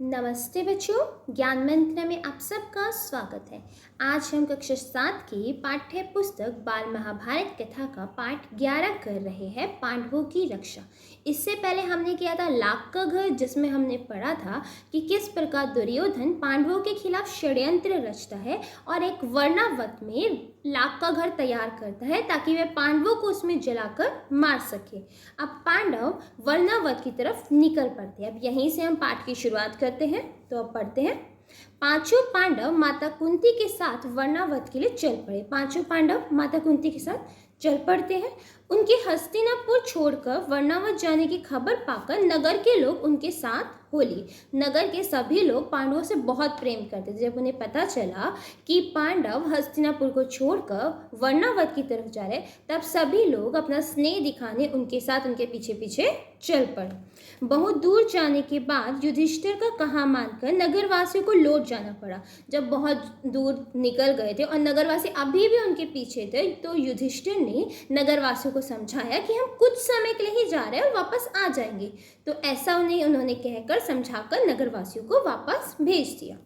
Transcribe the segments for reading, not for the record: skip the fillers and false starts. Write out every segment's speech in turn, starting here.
नमस्ते बच्चों, ज्ञान मंत्र में आप सबका स्वागत है। आज हम कक्षा 7 की पाठ्य पुस्तक बाल महाभारत कथा का पाठ 11 कर रहे हैं, पांडवों की रक्षा। इससे पहले हमने किया था लाख का घर, जिसमें हमने पढ़ा था कि किस प्रकार दुर्योधन पांडवों के खिलाफ षड्यंत्र रचता है और एक वर्णावत में लाख का घर तैयार करता है ताकि वह पांडवों को उसमें जलाकर मार सके। अब पांडव वर्णावत की तरफ निकल पड़ते हैं। अब यहीं से हम पाठ की शुरुआत करते हैं। तो अब पढ़ते हैं। पांचों पांडव माता कुंती के साथ वर्णावत के लिए चल पड़े। पांचों पांडव माता कुंती के साथ चल पड़ते हैं। उनके हस्तिनापुर छोड़कर वर्णावत जाने की खबर पाकर नगर के लोग उनके साथ होली। नगर के सभी लोग पांडवों से बहुत प्रेम करते थे। जब उन्हें पता चला कि पांडव हस्तिनापुर को छोड़कर वर्णावत की तरफ जा रहे, तब सभी लोग अपना स्नेह दिखाने उनके साथ उनके पीछे पीछे चल पड़े। बहुत दूर जाने के बाद युधिष्ठिर का कहा मानकर नगरवासियों को लौट जाना पड़ा। जब बहुत दूर निकल गए थे और नगरवासी अभी भी उनके पीछे थे, तो युधिष्ठिर ने नगरवासियों को समझाया कि हम कुछ समय के लिए ही जा रहे हैं और वापस आ जाएंगे। तो ऐसा उन्होंने कहकर समझाकर नगरवासियों को वापस भेज दिया।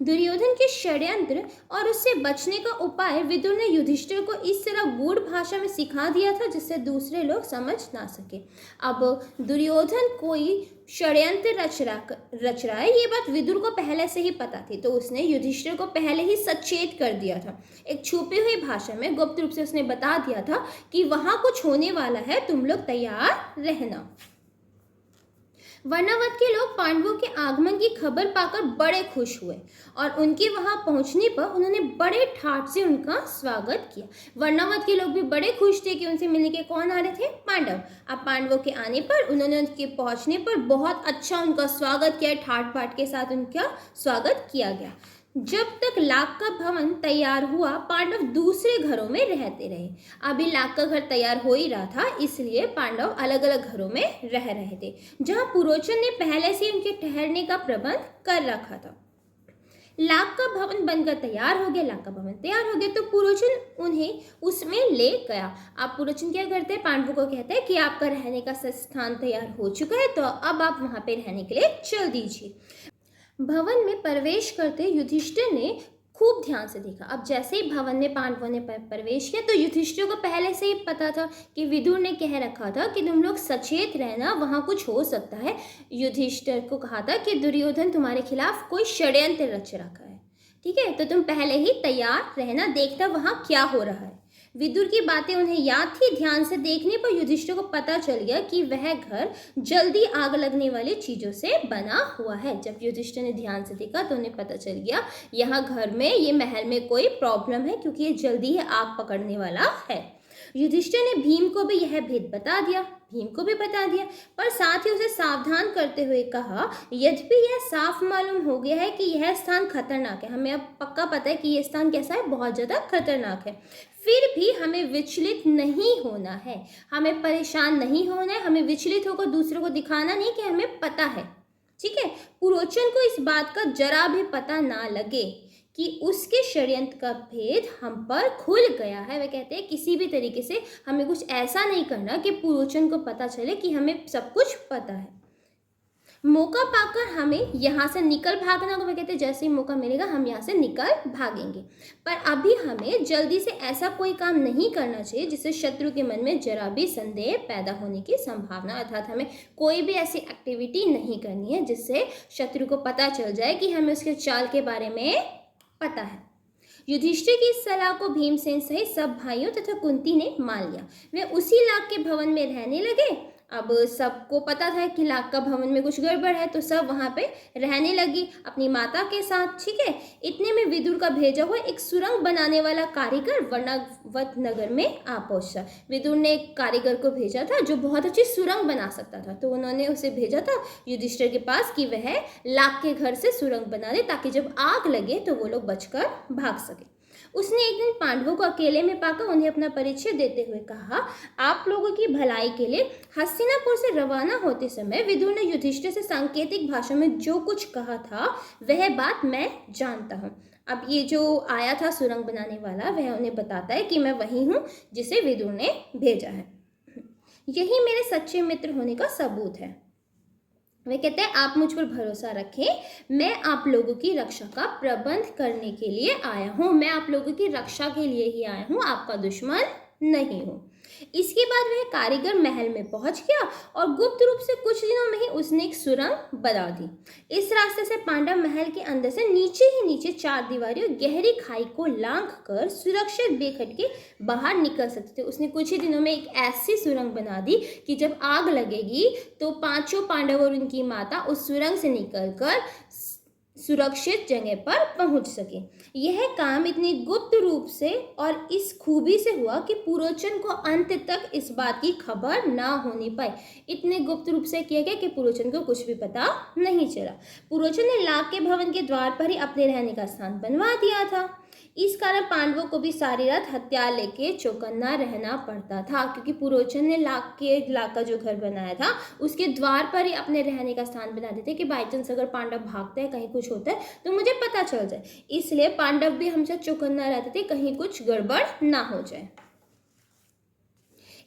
दुर्योधन के षड्यंत्र और उससे बचने का उपाय विदुर ने युधिष्ठिर को इस तरह गूढ़ भाषा में सिखा दिया था जिससे दूसरे लोग समझ ना सके। अब दुर्योधन कोई षड्यंत्र रच रहा है, ये बात विदुर को पहले से ही पता थी, तो उसने युधिष्ठिर को पहले ही सचेत कर दिया था। एक छुपी हुई भाषा में गुप्त रूप से उसने बता दिया था कि वहां कुछ होने वाला है, तुम लोग तैयार रहना। वर्णावत के लोग पांडवों के आगमन की खबर पाकर बड़े खुश हुए और उनके वहां पहुंचने पर उन्होंने बड़े ठाट से उनका स्वागत किया। वर्णावत के लोग भी बड़े खुश थे कि उनसे मिलने के कौन आ रहे थे? पांडव। अब पांडवों के आने पर उन्होंने उनके पहुंचने पर बहुत अच्छा उनका स्वागत किया, ठाट बाट के साथ उनका स्वागत किया गया। जब तक लाख का भवन तैयार हुआ, पांडव दूसरे घरों में रहते रहे। अभी लाख का घर तैयार हो ही रहा था, इसलिए पांडव अलग अलग घरों में रह रहे थे, जहां पुरोचन ने पहले से उनके ठहरने का प्रबंध कर रखा था। लाख का भवन बनकर तैयार हो गया। लाख का भवन तैयार हो गया तो पुरोचन उन्हें उसमें ले गया। अब पुरोचन क्या करते हैं? पांडवों को कहते हैं कि आपका रहने का स्थान तैयार हो चुका है, तो अब आप वहां पे रहने के लिए चल दीजिए। भवन में प्रवेश करते युधिष्ठिर ने खूब ध्यान से देखा। अब जैसे ही भवन में पांडवों ने प्रवेश किया, तो युधिष्ठिर को पहले से ही पता था कि विदुर ने कह रखा था कि तुम लोग सचेत रहना, वहां कुछ हो सकता है। युधिष्ठिर को कहा था कि दुर्योधन तुम्हारे खिलाफ कोई षड्यंत्र रच रखा है, ठीक है, तो तुम पहले ही तैयार रहना, देखना वहां क्या हो रहा है। विदुर की बातें उन्हें याद थी। ध्यान से देखने पर युधिष्ठिर को पता चल गया कि वह घर जल्दी आग लगने वाली चीजों से बना हुआ है। जब युधिष्ठिर ने ध्यान से देखा तो उन्हें पता चल गया यहाँ घर में, ये महल में कोई प्रॉब्लम है, क्योंकि ये जल्दी ही आग पकड़ने वाला है। युधिष्ठिर ने भीम को भी यह भेद बता दिया। पर साथ ही उसे सावधान करते हुए कहा, यद्यपि यह साफ मालूम हो गया है कि यह स्थान खतरनाक है, हमें अब पक्का पता है कि यह स्थान कैसा है, बहुत ज़्यादा खतरनाक है, फिर भी हमें विचलित नहीं होना है, हमें परेशान नहीं होना है, हमें विचलित होकर दूसरों को दिखाना नहीं कि हमें पता है, ठीक है। पुरोचन को इस बात का जरा भी पता ना लगे कि उसके षड्यंत्र का भेद हम पर खुल गया है। वे कहते हैं किसी भी तरीके से हमें कुछ ऐसा नहीं करना कि पुरोचन को पता चले कि हमें सब कुछ पता है। मौका पाकर हमें यहाँ से निकल भागना को वे कहते हैं जैसे ही मौका मिलेगा हम यहाँ से निकल भागेंगे। पर अभी हमें जल्दी से ऐसा कोई काम नहीं करना चाहिए जिससे शत्रु के मन में जरा भी संदेह पैदा होने की संभावना, अर्थात हमें कोई भी ऐसी एक्टिविटी नहीं करनी है जिससे शत्रु को पता चल जाए कि हमें उसके चाल के बारे में पता है। युधिष्ठिर की इस सलाह को भीमसेन सहित सब भाइयों तथा कुंती ने मान लिया। वे उसी लाख के भवन में रहने लगे। अब सबको पता था कि लाख का भवन में कुछ गड़बड़ है, तो सब वहां पे रहने लगी अपनी माता के साथ, ठीक है। इतने में विदुर का भेजा हुआ एक सुरंग बनाने वाला कारीगर वर्णावत नगर में आ पहुंचा। विदुर ने एक कारीगर को भेजा था जो बहुत अच्छी सुरंग बना सकता था, तो उन्होंने उसे भेजा था युधिष्ठिर के पास कि वह लाख के घर से सुरंग बना दे ताकि जब आग लगे तो वो लोग बचकर भाग सके। उसने एक दिन पांडवों को अकेले में पाकर उन्हें अपना परिचय देते हुए कहा, आप लोगों की भलाई के लिए हस्तिनापुर से रवाना होते समय विदुर ने युधिष्ठिर से सांकेतिक भाषा में जो कुछ कहा था वह बात मैं जानता हूँ। अब ये जो आया था सुरंग बनाने वाला, वह उन्हें बताता है कि मैं वही हूँ जिसे विदुर ने भेजा है। यही मेरे सच्चे मित्र होने का सबूत है। वे कहते हैं आप मुझ पर भरोसा रखें, मैं आप लोगों की रक्षा का प्रबंध करने के लिए आया हूँ, मैं आप लोगों की रक्षा के लिए ही आया हूँ, आपका दुश्मन नहीं हूँ। इसके बाद वह कारीगर महल में पहुंच गया और गुप्त रूप से कुछ दिनों में ही उसने एक सुरंग बना दी। इस रास्ते से पांडव महल के अंदर से नीचे ही नीचे 4 दीवारी और गहरी खाई को लांघ कर सुरक्षित बेखटके बाहर निकल सकते थे। उसने कुछ ही दिनों में एक ऐसी सुरंग बना दी कि जब आग लगेगी तो पांचों पांडव और उनकी माता उस सुरंग से निकलकर सुरक्षित जगह पर पहुंच सके। यह काम इतनी गुप्त रूप से और इस खूबी से हुआ कि पुरोचन को अंत तक इस बात की खबर ना होनी पाई। इतने गुप्त रूप से किया गया कि पुरोचन को कुछ भी पता नहीं चला। पुरोचन ने लाख के भवन के द्वार पर ही अपने रहने का स्थान बनवा दिया था। इस कारण पांडवों को भी सारी रात हथियार लेके चौकन्ना रहना पड़ता था, क्योंकि पुरोचन ने लाख का जो घर बनाया था उसके द्वार पर ही अपने रहने का स्थान बना देते कि बाई चांस अगर पांडव भागते हैं, कहीं कुछ होता है तो मुझे पता चल जाए। इसलिए पांडव भी हमेशा चौकन्ना रहते थे, कहीं कुछ गड़बड़ ना हो जाए।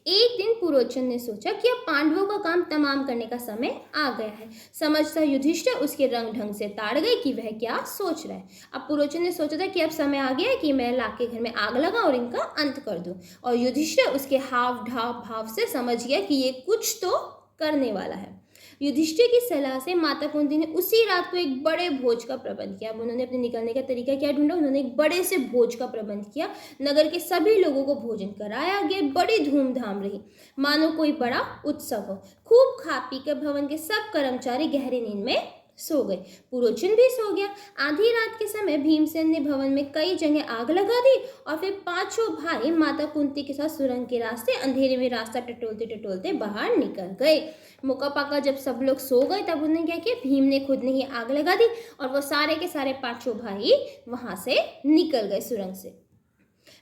एक दिन पुरोचन ने सोचा कि अब पांडवों का काम तमाम करने का समय आ गया है। समझता युधिष्ठिर उसके रंग ढंग से ताड़ गए कि वह क्या सोच रहा है। अब पुरोचन ने सोचा था कि अब समय आ गया है कि मैं लाख के घर में आग लगा और इनका अंत कर दूं। और युधिष्ठिर उसके हाव भाव से समझ गया कि ये कुछ तो करने वाला है। युधिष्ठिर की सलाह से माता कुंती ने उसी रात को एक बड़े भोज का प्रबंध किया। उन्होंने अपने निकलने का तरीका क्या ढूंढा, उन्होंने एक बड़े से भोज का प्रबंध किया। नगर के सभी लोगों को भोजन कराया गया, बड़ी धूमधाम रही, मानो कोई बड़ा उत्सव हो। खूब खा पी कर भवन के सब कर्मचारी गहरी नींद में सो गए। पुरोचन भी सो गया। आधी रात के समय भीमसेन ने भवन में कई जगह आग लगा दी और फिर पांचों भाई माता कुंती के साथ सुरंग के रास्ते अंधेरे में रास्ता टटोलते टटोलते बाहर निकल गए। मौका पाकर जब सब लोग सो गए तब उन्होंने क्या किया, भीम ने खुद ने ही आग लगा दी और वो सारे के सारे पांचों भाई वहां से निकल गए सुरंग से।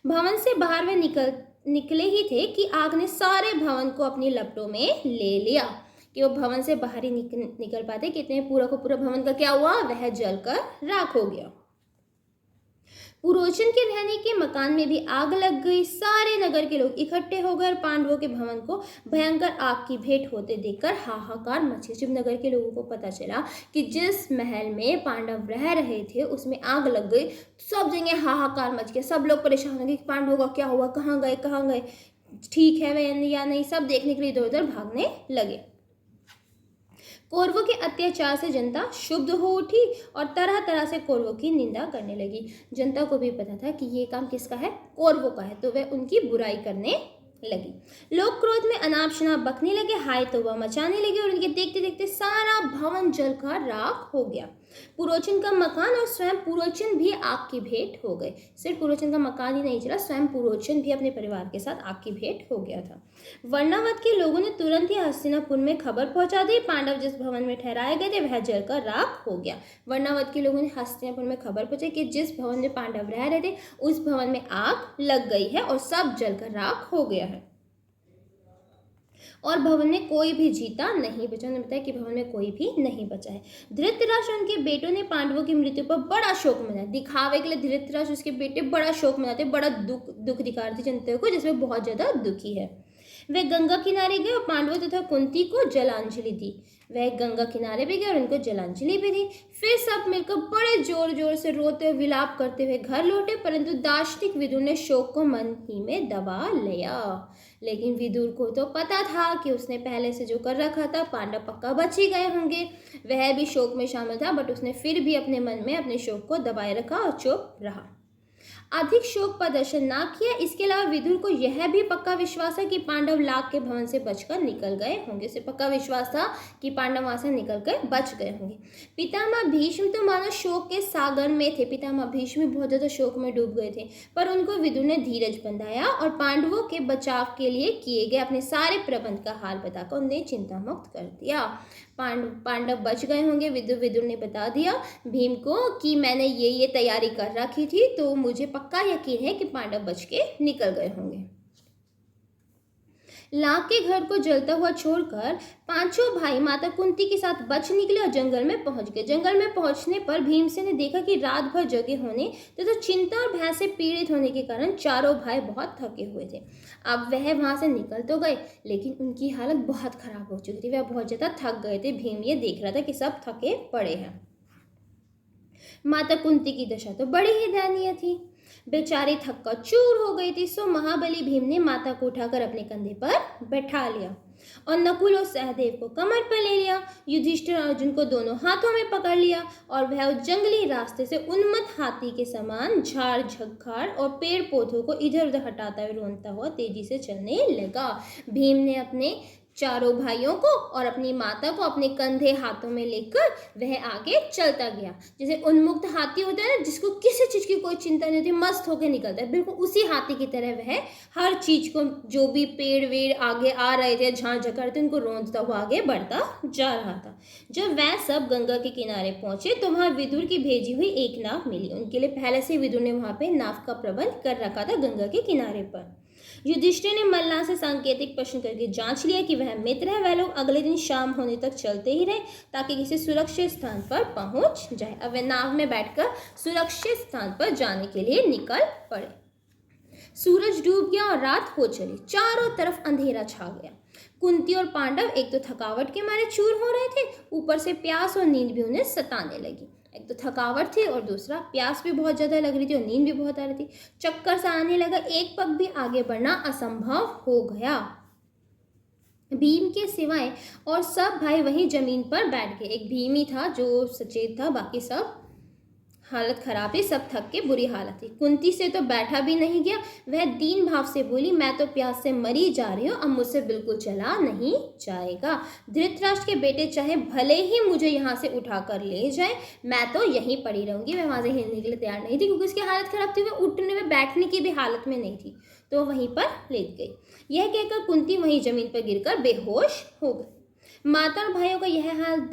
भवन से बाहर वे निकले ही थे कि आग ने सारे भवन को अपनी लपटों में ले लिया कि वो भवन से बाहर ही निकल पाते। कितने पूरा को पूरा भवन का क्या हुआ, वह जलकर राख हो गया। पुरोचन के रहने के मकान में भी आग लग गई। सारे नगर के लोग इकट्ठे हो गए और पांडवों के भवन को भयंकर आग की भेंट होते देखकर हाहाकार मची। जब नगर के लोगों को पता चला कि जिस महल में पांडव रह रहे थे उसमें आग लग गई, सब जगह हाहाकार मच गया। सब लोग परेशान हो गए कि पांडवों का क्या हुआ, कहाँ गए, ठीक है वे या नहीं, सब देखने के लिए इधर उधर भागने लगे। कौरवों के अत्याचार से जनता क्षुब्ध हो उठी और तरह तरह से कौरवों की निंदा करने लगी। जनता को भी पता था कि ये काम किसका है, कौरवों का है, तो वे उनकी बुराई करने लगी। लोग क्रोध में अनाप शनाप बकने लगे, हाय तौबा मचाने लगे और उनके देखते देखते सारा भवन जलकर राख हो गया। पुरोचन का मकान और स्वयं पुरोचन भी आग की भेंट हो गए। सिर्फ पुरोचन का मकान ही नहीं चला, स्वयं पुरोचन भी अपने परिवार के साथ आग की भेंट हो गया था। वर्णावत के लोगों ने तुरंत ही हस्तिनापुर में खबर पहुंचा दी, पांडव जिस भवन में ठहराए गए थे वह जलकर राख हो गया। वर्णावत के लोगों ने हस्तिनापुर में खबर पहुंचाई कि जिस भवन में पांडव रह रहे थे उस भवन में आग लग गई है और सब जलकर राख हो गया है और भवन में कोई भी जीता नहीं बचा। उन्होंने बताया कि भवन में कोई भी नहीं बचा है। धृतराष्ट्र उनके बेटों ने पांडवों की मृत्यु पर बड़ा शोक मनाया। दिखावे के लिए धृतराष्ट्र उसके बेटे बड़ा शोक मनाते, बड़ा दुख दिखाते जनता को, जिसमें बहुत ज्यादा दुखी है। वे गंगा किनारे गए और पांडवों तथा कुंती को जलांजलि दी। वह गंगा किनारे भी गए और उनको जलांजलि भी दी। फिर सब मिलकर बड़े जोर जोर से रोते हुए विलाप करते हुए घर लौटे, परंतु दार्शनिक विदुर ने शोक को मन ही में दबा लिया। लेकिन विदुर को तो पता था कि उसने पहले से जो कर रखा था, पांडव पक्का बच ही गए होंगे। वह भी शोक में शामिल था, बट उसने फिर भी अपने मन में अपने शोक को दबाए रखा और चुप रहा, अधिक शोक प्रदर्शन ना किया। इसके अलावा विदुर को यह भी पक्का विश्वास है कि पांडव लाख के भवन से बचकर निकल गए होंगे। उसे पक्का विश्वास था कि पांडव वहां से निकल कर बच गए होंगे। पितामह भीष्म तो मानो शोक के सागर में थे। पितामह भीष्म बहुत ज्यादा शोक में डूब गए थे, पर उनको विदुर ने धीरज बंधाया और पांडवों के बचाव के लिए किए गए अपने सारे प्रबंध का हाल बताकर उन्हें चिंता मुक्त कर दिया। पांडव बच गए होंगे। विदुर ने बता दिया भीम को कि मैंने ये तैयारी कर रखी थी, तो मुझे पक्का यकीन है कि पांडव बच के निकल गए होंगे। लाख के घर को जलता हुआ छोड़कर पांचों भाई माता कुंती के साथ बच निकले और जंगल में पहुंच गए। जंगल में पहुंचने पर भीमसेन ने देखा कि रात भर जगे होने तथा तो चिंता और भय से पीड़ित होने के कारण चारों भाई बहुत थके हुए थे। अब वह वहां से निकल तो गए, लेकिन उनकी हालत बहुत खराब हो चुकी थी। वह बहुत ज्यादा थक गए थे। भीम ये देख रहा था कि सब थके पड़े हैं। माता कुंती की दशा तो बड़ी ही दयनीय थी। बेचारी थक कर चूर हो गई थी। सो महाबली भीम ने माता को उठाकर अपने कंधे पर बैठा लिया और नकुल और सहदेव को कमर पर ले लिया। युधिष्ठिर और अर्जुन को दोनों हाथों में पकड़ लिया और वह उस जंगली रास्ते से उन्मत्त हाथी के समान झाड़ झंखाड़ और पेड़ पौधों को इधर उधर हटाता हुआ रोंदता हुआ तेजी से चलने लगा। भीम ने अपने चारों भाइयों को और अपनी माता को अपने कंधे हाथों में लेकर वह आगे चलता गया। जैसे उन्मुक्त हाथी होता है ना, जिसको किसी चीज की कोई चिंता नहीं होती, मस्त होकर निकलता है, बिल्कुल उसी हाथी की तरह वह हर चीज को, जो भी पेड़ वेड़ आगे आ रहे थे, झाड़ झकड़ थे, उनको रोंदता हुआ आगे बढ़ता जा रहा था। जब वह सब गंगा के किनारे पहुंचे तो वहां विदुर की भेजी हुई एक नाव मिली। उनके लिए पहले से विदुर ने वहां पे नाव का प्रबंध कर रखा था गंगा के किनारे पर। युधिष्ठिर ने मल्लाह से सांकेतिक प्रश्न करके जांच लिया कि वह मित्र है। वह लोग अगले दिन शाम होने तक चलते ही रहे ताकि किसी सुरक्षित स्थान पर पहुंच जाए। अब वे नाव में बैठकर सुरक्षित स्थान पर जाने के लिए निकल पड़े। सूरज डूब गया और रात हो चली। चारों तरफ अंधेरा छा गया। कुंती और पांडव एक तो थकावट के मारे चूर हो रहे थे, ऊपर से प्यास और नींद भी उन्हें सताने लगी। एक तो थकावट थी और दूसरा प्यास भी बहुत ज़्यादा लग रही थी और नींद भी बहुत आ रही थी। चक्कर सा आने लगा। एक पग भी आगे बढ़ना असंभव हो गया। भीम के सिवाय और सब भाई वहीं जमीन पर बैठ गए। एक भीम ही था जो सचेत था, बाकी सब हालत खराब थी, सब थक के बुरी हालत थी। कुंती से तो बैठा भी नहीं गया। वह दीन भाव से बोली, मैं तो प्यास से मरी जा रही हूँ, अब मुझसे बिल्कुल चला नहीं जाएगा। धृतराष्ट्र के बेटे चाहे भले ही मुझे यहाँ से उठा कर ले जाए, मैं तो यहीं पड़ी रहूंगी। वह वहां से हिलने के लिए तैयार नहीं थी क्योंकि उसकी हालत खराब थी। वह उठने में बैठने की भी हालत में नहीं थी, तो वहीं पर लेट गई। यह कहकर कुंती वहीं जमीन पर गिरकर बेहोश हो गई। माता और भाइयों का यह हाल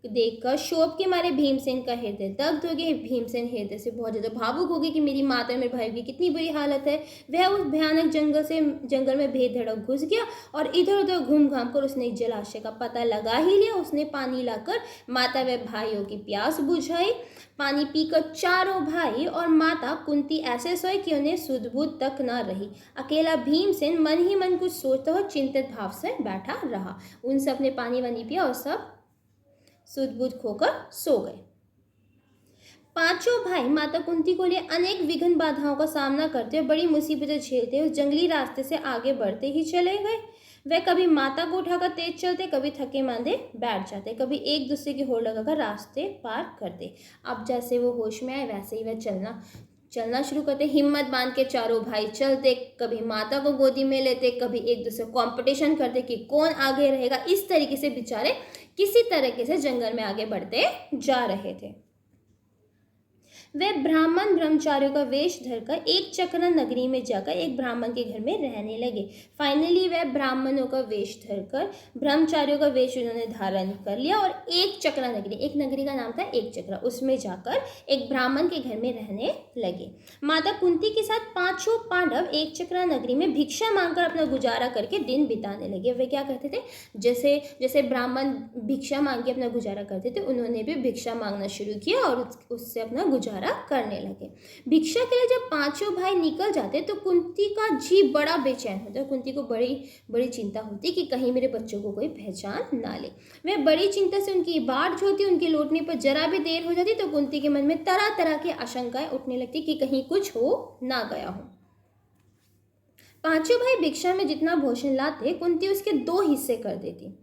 देखकर शोक के मारे भीमसेन का हृदय दग्ध हो गया। भीमसेन हृदय से बहुत ज्यादा भावुक हो गए कि मेरी माता और मेरे भाई की कितनी बुरी हालत है। वह उस भयानक जंगल में बेधड़क घुस गया और इधर उधर घूम घाम कर उसने एक जलाशय का पता लगा ही लिया। उसने पानी लाकर माता व भाइयों की प्यास बुझाई। पानी पीकर चारों भाई और माता कुंती ऐसे सोए कि उन्हें सुध बुध तक न रही। अकेला भीमसेन मन ही मन कुछ सोचता हुआ चिंतित भाव से बैठा रहा। उन सब ने पानी वानी पिया और सब सुध बुध खोकर सो गए। पांचों भाई माता कुंती को लिए अनेक विघ्न बाधाओं का सामना करते हुए बड़ी मुसीबतें झेलते उस जंगली रास्ते से आगे बढ़ते ही चले गए। वे कभी माता को उठाकर तेज चलते, कभी थके मांदे बैठ जाते, कभी एक दूसरे की होड़ लगाकर रास्ते पार करते। अब जैसे वो होश में आए वैसे ही वह चलना शुरू करते। हिम्मत बांध के चारों भाई चलते, कभी माता को गोदी में लेते, कभी एक दूसरे कंपटीशन करते कि कौन आगे रहेगा। इस तरीके से बेचारे किसी तरीके से जंगल में आगे बढ़ते जा रहे थे। वे ब्राह्मण ब्रह्मचारियों का वेश धरकर एक चक्र नगरी में जाकर एक ब्राह्मण के घर में रहने लगे। फाइनली वे ब्राह्मणों का वेश धरकर ब्रह्मचारियों का वेश उन्होंने धारण कर लिया और एक चक्र नगरी, एक नगरी का नाम था एक चक्र, उसमें जाकर एक ब्राह्मण के घर में रहने लगे। माता कुंती के साथ पांचों पांडव एक चक्र नगरी में भिक्षा मांगकर अपना गुजारा करके दिन बिताने लगे। वे क्या करते थे, जैसे जैसे ब्राह्मण भिक्षा मांग के अपना गुजारा करते थे, उन्होंने भी भिक्षा मांगना शुरू किया और उससे अपना गुजारा करने लगे। भिक्षा के लिए जब पांचों भाई निकल जाते तो कुंती का जी बड़ा बेचैन होता। कुंती को बड़ी बड़ी चिंता होती कि कहीं मेरे बच्चों को कोई पहचान ना ले। वह बड़ी चिंता से उनकी बाट जोती। उनके लौटने पर जरा भी देर हो जाती तो कुंती के मन में तरह तरह की आशंकाएं उठने लगती कि कहीं कुछ हो ना गया हो। पांचों भाई भिक्षा में जितना भोजन लाते कुंती उसके 2 हिस्से कर देती।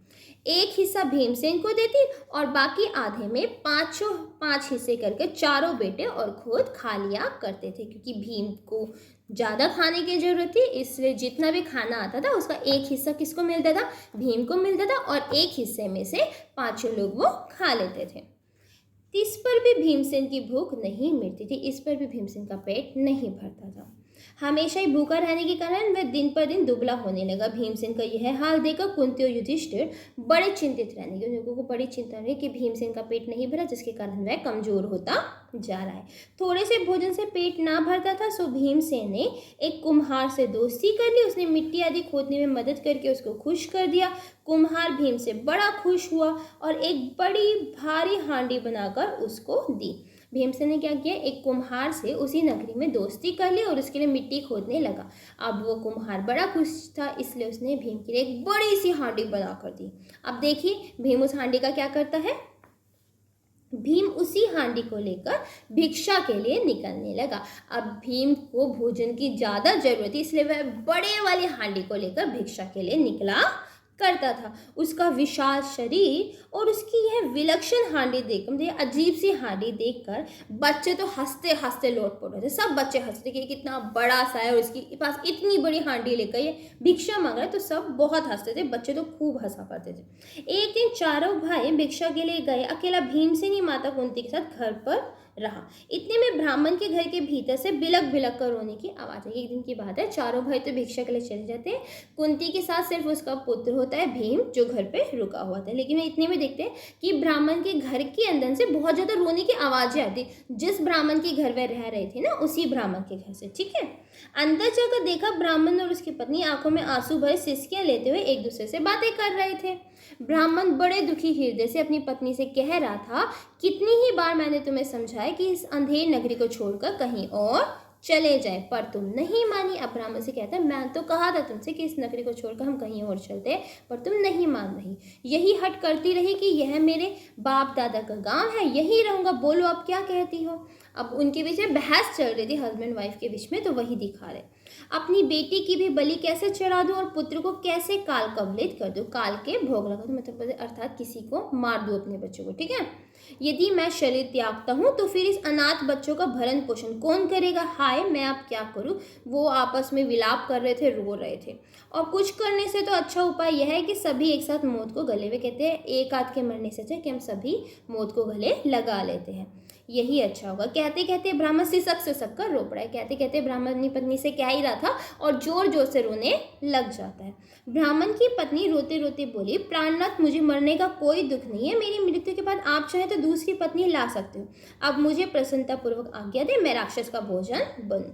एक हिस्सा भीमसेन को देती और बाकी आधे में 5 हिस्से करके चारों बेटे और खुद खा लिया करते थे। क्योंकि भीम को ज़्यादा खाने की जरूरत थी, इसलिए जितना भी खाना आता था उसका एक हिस्सा किसको मिलता था, भीम को मिलता था और एक हिस्से में से पांचों लोग वो खा लेते थे। इस पर भी भीमसेन की भूख नहीं मिटती थी, इस पर भी भीमसेन का पेट नहीं भरता था। हमेशा ही भूखा रहने के कारण वह दिन पर दिन दुबला होने लगा। भीमसेन का यह हाल देखकर कुंती और युधिष्ठिर बड़े चिंतित रहने लगे। उन लोगों को बड़ी चिंता रही कि भीमसेन का पेट नहीं भरा, जिसके कारण वह कमजोर होता जा रहा है। थोड़े से भोजन से पेट ना भरता था, सो भीमसेन ने एक कुम्हार से दोस्ती कर ली। उसने मिट्टी आदि खोदने में मदद करके उसको खुश कर दिया। कुम्हार भीम से बड़ा खुश हुआ और एक बड़ी भारी हांडी बनाकर उसको दी। भीमसेन ने क्या किया, एक कुम्हार से उसी नगरी में दोस्ती कर ली और उसके लिए मिट्टी खोदने लगा। अब वो कुम्हार बड़ा खुश था, इसलिए उसने भीम के लिए एक बड़ी सी हांडी बना कर दी। अब देखिए भीम उस हांडी का क्या करता है। भीम उसी हांडी को लेकर भिक्षा के लिए निकलने लगा। अब भीम को भोजन की ज़्यादा जरूरत थी, इसलिए वह बड़े वाली हांडी को लेकर भिक्षा के लिए निकला करता था। उसका विशाल शरीर और उसकी यह विलक्षण हांडी देखकर, मतलब अजीब सी हांडी देखकर बच्चे तो हंसते हंसते लौट पड़े थे। सब बच्चे हंसते कि कितना बड़ा सा है और इसके पास इतनी बड़ी हांडी लेकर ये भिक्षा मांग रहा है, तो सब बहुत हंसते थे। बच्चे तो खूब हंसा करते थे। एक दिन चारों भाई भिक्षा के लिए गए। अकेला भीमसेन ही माता कुंती के साथ घर पर रहा। इतने में ब्राह्मण के घर के भीतर से बिलक बिलक कर रोने की आवाज़ आई। एक दिन की बात है, चारों भाई तो भिक्षा के लिए चले जाते हैं। कुंती के साथ सिर्फ उसका पुत्र होता है भीम, जो घर पे रुका हुआ था। लेकिन इतने में देखते हैं कि ब्राह्मण के घर के अंदर से बहुत ज़्यादा रोने की आवाज़ें आती। जिस ब्राह्मण के घर वह रह रहे थे ना, उसी ब्राह्मण के घर से। ठीक है, अंदर जाकर देखा ब्राह्मण और उसकी पत्नी आंखों में आंसू भरे सिसकियां लेते हुए एक दूसरे से बातें कर रहे थे। ब्राह्मण बड़े दुखी हृदय से अपनी पत्नी से कह रहा था, कितनी ही बार मैंने तुम्हें समझाया कि इस अंधेर नगरी को छोड़कर कहीं और चले जाए, पर तुम नहीं मानी। अब ब्राह्मण से कहता है, मैं तो कहा था तुमसे कि इस नगरी को छोड़कर हम कहीं और चलते, पर तुम नहीं मान रही। यही हट करती रही कि यह मेरे बाप दादा का गांव है, यही रहूंगा। बोलो अब क्या कहती हो। अब उनके बीच में बहस चल रही थी हस्बैंड वाइफ के बीच में, तो वही दिखा रहे। अपनी बेटी की भी बलि कैसे चढ़ा दूं और पुत्र को कैसे काल कवलित कर दूं। काल के भोग लगा दूं, मतलब अर्थात किसी को मार दूं अपने बच्चों को। ठीक है, यदि मैं शरीर त्यागता हूँ तो फिर इस अनाथ बच्चों का भरण पोषण कौन करेगा। हाय मैं अब क्या करूँ। वो आपस में विलाप कर रहे थे, रो रहे थे। और कुछ करने से तो अच्छा उपाय यह है कि सभी एक साथ मौत को गले में, कहते हैं एक आध के मरने से अच्छा कि हम सभी मौत को गले लगा लेते हैं, यही अच्छा होगा। कहते कहते ब्राह्मण सिसक कर रो पड़ा है। कहते कहते ब्राह्मण अपनी पत्नी से कह ही रहा था और जोर जोर से रोने लग जाता है। ब्राह्मण की पत्नी रोते रोते बोली, प्राणनाथ मुझे मरने का कोई दुख नहीं है। मेरी मृत्यु के बाद आप चाहे तो दूसरी पत्नी ला सकते हो। अब मुझे प्रसन्नतापूर्वक आज्ञा दे, मैं राक्षस का भोजन बनूं।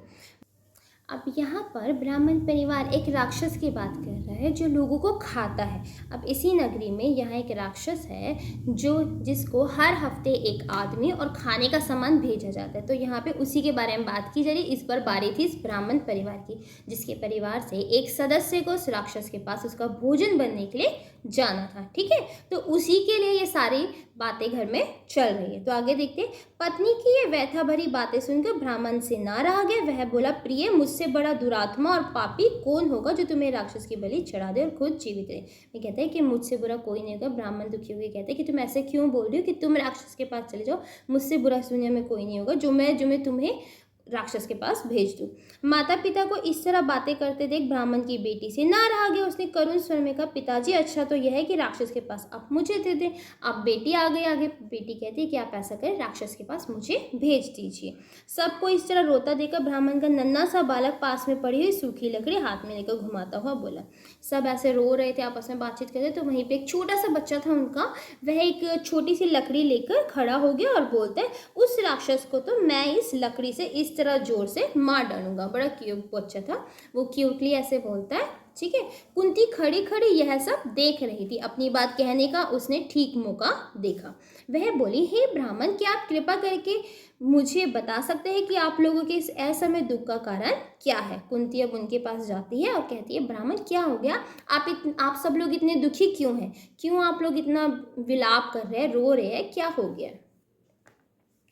अब यहाँ पर ब्राह्मण परिवार एक राक्षस की बात कर रहा है जो लोगों को खाता है। अब इसी नगरी में यहाँ एक राक्षस है जिसको हर हफ्ते एक आदमी और खाने का सामान भेजा जाता है। तो यहाँ पे उसी के बारे में बात की जा रही। इस पर बारी थी इस ब्राह्मण परिवार की, जिसके परिवार से एक सदस्य को उस राक्षस के पास उसका भोजन बनने के लिए जाना था। ठीक है, तो उसी के लिए ये सारी बातें घर में चल रही है। तो आगे देखते, पत्नी की ये व्यथा भरी बातें सुनकर ब्राह्मण से ना रहा गया। वह बोला, प्रिय मुझसे बड़ा दुरात्मा और पापी कौन होगा जो तुम्हें राक्षस की बलि चढ़ा दे और खुद जीवित रहे। ये कहते हैं कि मुझसे बुरा कोई नहीं होगा। ब्राह्मण दुखी हो गए, कहते हैं कि तुम ऐसे क्यों बोल रही हो कि तुम राक्षस के पास चले जाओ। मुझसे बुरा दुनिया में कोई नहीं होगा जो मैं तुम्हें राक्षस के पास भेज दूं। माता पिता को इस तरह बातें करते देख ब्राह्मण की बेटी से ना रहा गया। उसने करुण स्वर में कहा, पिताजी अच्छा तो यह है कि राक्षस के पास आप मुझे दे दें। अब बेटी आ गई आगे। बेटी कहती है कि आप ऐसा करें, राक्षस के पास मुझे भेज दीजिए। सबको इस तरह रोता देखकर ब्राह्मण का नन्हा सा बालक पास में पड़ी हुई सूखी लकड़ी हाथ में लेकर घुमाता हुआ बोला। सब ऐसे रो रहे थे, आपस में बातचीत कर रहे थे। तो वहीं पर एक छोटा सा बच्चा था उनका, वह एक छोटी सी लकड़ी लेकर खड़ा हो गया और बोलता है, उस राक्षस को तो मैं इस लकड़ी से इस तरह जोर से मार डालूंगा। बड़ा क्यूट बच्चा था, वो क्यूटली ऐसे बोलता है। ठीक है, कुंती खड़ी खड़ी यह सब देख रही थी। अपनी बात कहने का उसने ठीक मौका देखा। वह बोली, हे ब्राह्मण, क्या आप कृपा करके मुझे बता सकते हैं कि आप लोगों के इस असमय दुख का कारण क्या है। कुंती अब उनके पास जाती है और कहती है, ब्राह्मण क्या हो गया, आप सब लोग इतने दुखी क्यों हैं, क्यों आप लोग इतना विलाप कर रहे हैं, रो रहे हैं, क्या हो गया।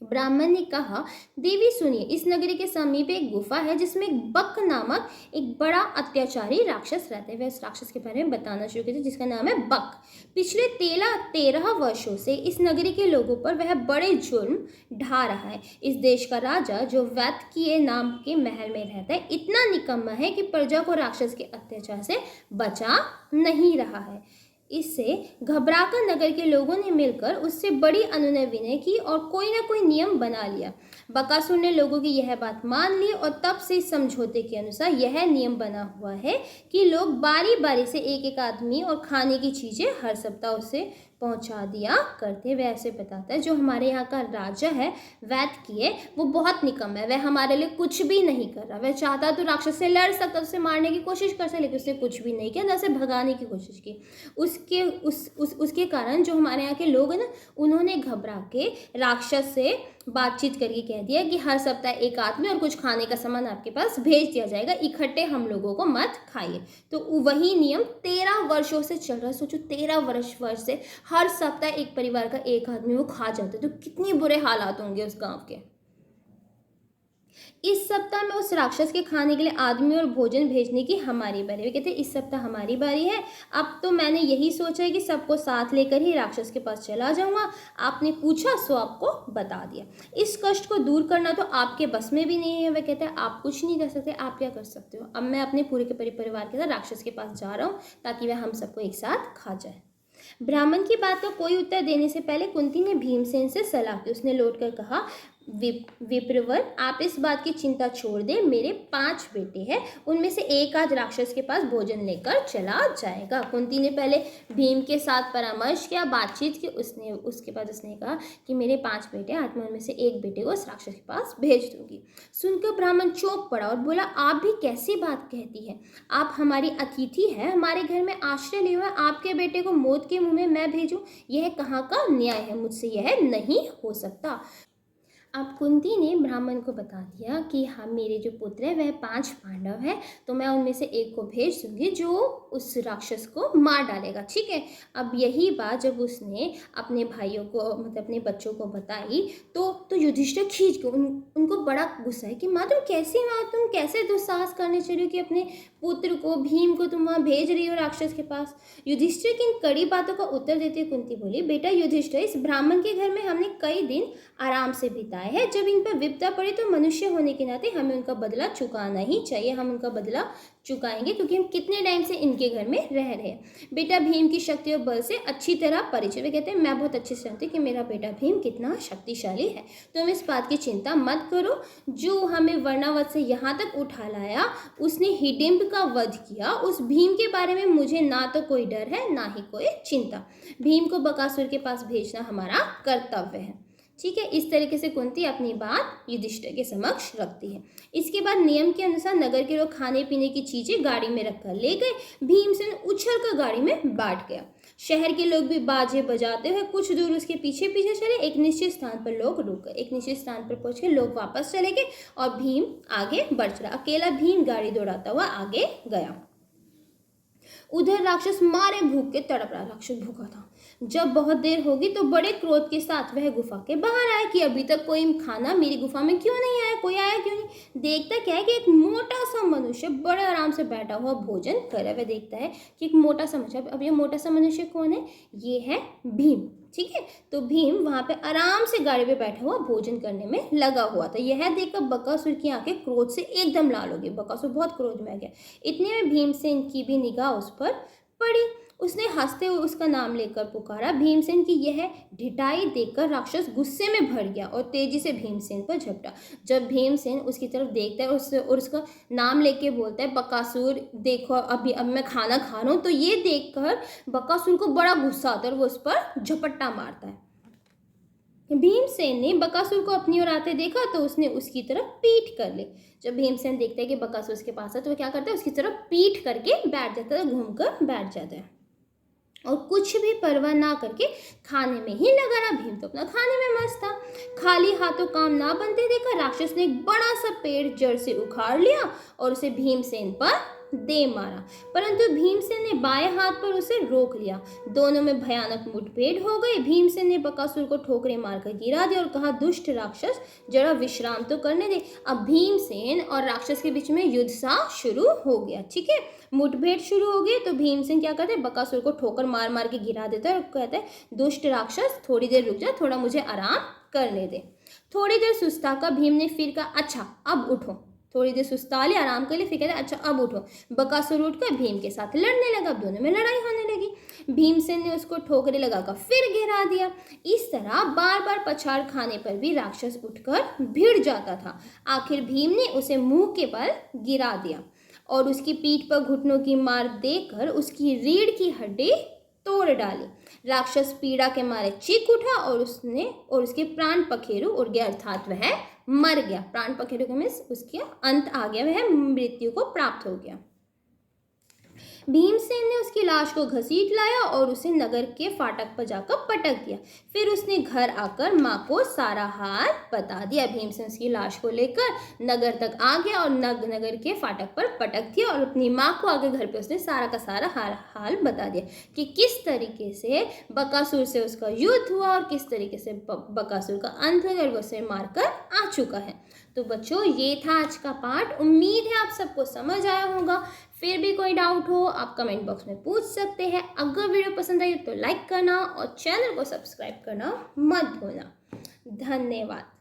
ब्राह्मण ने कहा, देवी सुनिए, इस नगरी के समीप एक गुफा है जिसमें बक नामक एक बड़ा अत्याचारी राक्षस रहता है। वह उस राक्षस के बारे में बताना शुरू किया जिसका नाम है बक। पिछले 13 वर्षों से इस नगरी के लोगों पर वह बड़े जुर्म ढा रहा है। इस देश का राजा जो वैतकीय नाम के महल में रहता है इतना निकम्मा है कि प्रजा को राक्षस के अत्याचार से बचा नहीं रहा है। इससे घबराकर नगर के लोगों ने मिलकर उससे बड़ी अनुनय विनय की और कोई ना कोई नियम बना लिया। बकासुर ने लोगों की यह बात मान ली और तब से इस समझौते के अनुसार यह नियम बना हुआ है कि लोग बारी बारी से एक एक आदमी और खाने की चीज़ें हर सप्ताह उसे पहुंचा दिया करते। वह ऐसे बताता है जो हमारे यहाँ का राजा है वैतकीय, वो बहुत निकम्मा है, वह हमारे लिए कुछ भी नहीं कर रहा। वह चाहता तो राक्षस से लड़ सकता, उसे मारने की कोशिश कर सकता, लेकिन उसने कुछ भी नहीं किया, ना उसे भगाने की कोशिश की। उसके कारण जो हमारे यहाँ के लोग हैं ना, उन्होंने घबरा के राक्षस से बातचीत करके कह दिया कि हर सप्ताह एक आदमी और कुछ खाने का सामान आपके पास भेज दिया जाएगा, इकट्ठे हम लोगों को मत खाइए। तो वही नियम 13 वर्षों से चल रहा है। सोचो 13 वर्ष से हर सप्ताह एक परिवार का एक आदमी वो खा जाते, तो कितने बुरे हालात होंगे उस गांव के। इस सप्ताह में उस राक्षस के खाने के लिए आदमी और भोजन भेजने की हमारी बारी है। कहते हैं इस सप्ताह हमारी बारी है। अब तो मैंने यही सोचा है कि सबको साथ लेकर ही राक्षस के पास चला जाऊंगा। आपने पूछा सो आपको बता दिया। इस कष्ट को दूर करना तो आपके बस में भी नहीं है। वह कहते हैं आप कुछ नहीं कर सकते, आप क्या कर सकते हो। अब मैं अपने पूरे के परिवार के साथ राक्षस के पास जा रहा हूँ ताकि वह हम सबको एक साथ खा जाए। ब्राह्मण की बात का कोई उत्तर देने से पहले कुंती ने भीमसेन से सलाह की। उसने लौटकर कहा, विप्रवर, आप इस बात की चिंता छोड़ दें, मेरे 5 बेटे हैं, उनमें से एक आज राक्षस के पास भोजन लेकर चला जाएगा। कुंती ने पहले भीम के साथ परामर्श किया, बातचीत की। उसके बाद उसने कहा कि मेरे 5 बेटे, आज मैं उनमें से एक बेटे को उस राक्षस के पास भेज दूंगी। सुनकर ब्राह्मण चौंक पड़ा और बोला, आप भी कैसी बात कहती है? आप हमारी अतिथि है, हमारे घर में आश्रय लिए हुए, आपके बेटे को मौत के मुंह में मैं भेजूं? यह कहाँ का न्याय है? मुझसे यह नहीं हो सकता। अब कुंती ने ब्राह्मण को बता दिया कि हाँ, मेरे जो पुत्र है वह 5 पांडव है, तो मैं उनमें से एक को भेज दूंगी जो उस राक्षस को मार डालेगा, ठीक है। अब यही बात जब उसने अपने भाइयों को, मतलब अपने बच्चों को बताई तो युधिष्ठिर खींच के उनको बड़ा गुस्सा है कि माँ तुम कैसे दुस्साहस करने चली हो कि अपने पुत्र को, भीम को तुम वहाँ भेज रही हो राक्षस के पास। युधिष्ठिर की इन कड़ी बातों का उत्तर देते हुए कुंती बोली, बेटा युधिष्ठिर, इस ब्राह्मण के घर में हमने कई दिन आराम से बिताए है। जब इन पर विपदा पड़े तो मनुष्य होने के नाते हमें उनका बदला चुकाना ही चाहिए। हम उनका बदला चुकाएंगे क्योंकि हम कितने टाइम से इनके घर में रह रहे हैं। बेटा भीम की शक्ति और बल से अच्छी तरह परिचय। वे कहते हैं मैं बहुत अच्छे से जानती हूँ कि मेरा बेटा भीम कितना शक्तिशाली है। तुम इस बात की चिंता मत करो। जो हमें वर्णावत से यहाँ तक उठा लाया, उसने हिडिंब का वध किया। उस भीम के बारे में मुझे ना तो कोई डर है ना ही कोई चिंता। भीम को बकासुर के पास भेजना हमारा कर्तव्य है, ठीक है। इस तरीके से कुंती अपनी बात युधिष्ठिर के समक्ष रखती है। इसके बाद नियम के अनुसार नगर के लोग खाने पीने की चीजें गाड़ी में रखकर ले गए। भीमसेन उछल कर गाड़ी में बैठ गया। शहर के लोग भी बाजे बजाते हुए कुछ दूर उसके पीछे पीछे चले। एक निश्चित स्थान पर लोग रुक गए। एक निश्चित स्थान पर पहुंच के लोग वापस चले गए और भीम आगे बढ़ चला। अकेला भीम गाड़ी दौड़ाता हुआ आगे गया। उधर राक्षस मारे भूख के तड़प रहा। राक्षस भूखा था। जब बहुत देर होगी तो बड़े क्रोध के साथ वह गुफा के बाहर आया कि अभी तक कोई खाना मेरी गुफा में क्यों नहीं आया, कोई आया क्यों नहीं। देखता क्या है कि एक मोटा सा मनुष्य बड़े आराम से बैठा हुआ भोजन कर रहा है। वह देखता है कि एक मोटा सा मनुष्य, अब ये मोटा सा मनुष्य कौन है? ये है भीम, ठीक है। तो भीम वहां पे आराम से गाड़ी पे बैठा हुआ भोजन करने में लगा हुआ था। यह देखकर बकासुर की आंखें क्रोध से एकदम लाल हो गई। बकासुर बहुत क्रोध में आ गया। इतने में भीमसेन की भी निगाह उस पर पड़ी। उसने हंसते हुए उसका नाम लेकर पुकारा। भीमसेन की यह ढिठाई देखकर राक्षस गुस्से में भर गया और तेजी से भीमसेन पर झपटा। जब भीमसेन उसकी तरफ देखता है और उसका नाम लेके बोलता है, बकासुर देखो अब मैं खाना खा रहा हूँ, तो ये देखकर बकासुर को बड़ा गुस्सा आता है और वो उस पर झपट्टा मारता है। भीमसेन ने बकासुर को अपनी ओर आते देखा तो उसने उसकी तरफ पीठ कर ली। जब भीमसेन देखता है कि बकासुर उसके पास है तो वो क्या करता है, उसकी तरफ पीठ करके बैठ जाता है, घूमकर बैठ जाता है और कुछ भी परवाह ना करके खाने में ही लगा रहा। भीम तो अपना खाने में मस्त था। खाली हाथों काम ना बनते देखा राक्षस ने एक बड़ा सा पेड़ जड़ से उखाड़ लिया और उसे भीमसेन पर दे मारा, परंतु भीमसेन ने बाएं हाथ पर उसे रोक लिया। दोनों में भयानक मुठभेड़ हो गई। भीमसेन ने बकासुर को ठोकरें मारकर गिरा दिया और कहा, दुष्ट राक्षस, जरा विश्राम तो करने दे। अब भीमसेन और राक्षस के बीच में युद्ध सा शुरू हो गया, ठीक है। मुठभेड़ शुरू हो गई तो भीमसेन क्या करते हैं, बकासुर को ठोकर मार मार के गिरा देता है और कहते हैं, दुष्ट राक्षस थोड़ी देर रुक जा, थोड़ा मुझे आराम करने दे। थोड़ी देर सुस्ता का भीम ने फिर कहा, अच्छा अब उठो। थोड़ी देर सुस्ता लिया आराम कर लिया, फिर कहते अच्छा अब उठो। बकासुर उठकर भीम के साथ लड़ने लगा। अब दोनों में लड़ाई होने लगी। भीमसेन ने उसको ठोकरे लगाकर फिर गिरा दिया। इस तरह बार बार पछाड़ खाने पर भी राक्षस उठकर भिड़ जाता था। आखिर भीम ने उसे मुंह के बल गिरा दिया और उसकी पीठ पर घुटनों की मार देकर उसकी रीढ़ की हड्डी तोड़ डाली। राक्षस पीड़ा के मारे चीख उठा और उसके प्राण पखेरु उड़ गया, अर्थात वह मर गया। प्राण पखेरु के मीन्स उसके अंत आ गया, वह मृत्यु को प्राप्त हो गया। भीमसेन ने उसकी लाश को घसीट लाया और उसे नगर के फाटक पर जाकर पटक दिया। फिर उसने घर आकर माँ को सारा हाल बता दिया। भीमसेन उसकी लाश को लेकर नगर तक आ गया और नगर के फाटक पर पटक दिया और अपनी माँ को आगे घर पे उसने सारा का सारा हाल बता दिया कि किस तरीके से बकासुर से उसका युद्ध हुआ और किस तरीके से बकासुर का अंत हुआ और वो उसे मारकर आ चुका है। तो बच्चों ये था आज का पाठ। उम्मीद है आप सबको समझ आया होगा। फिर भी कोई डाउट हो आप कमेंट बॉक्स में पूछ सकते हैं। अगर वीडियो पसंद आई तो लाइक करना और चैनल को सब्सक्राइब करना मत भूलना। धन्यवाद।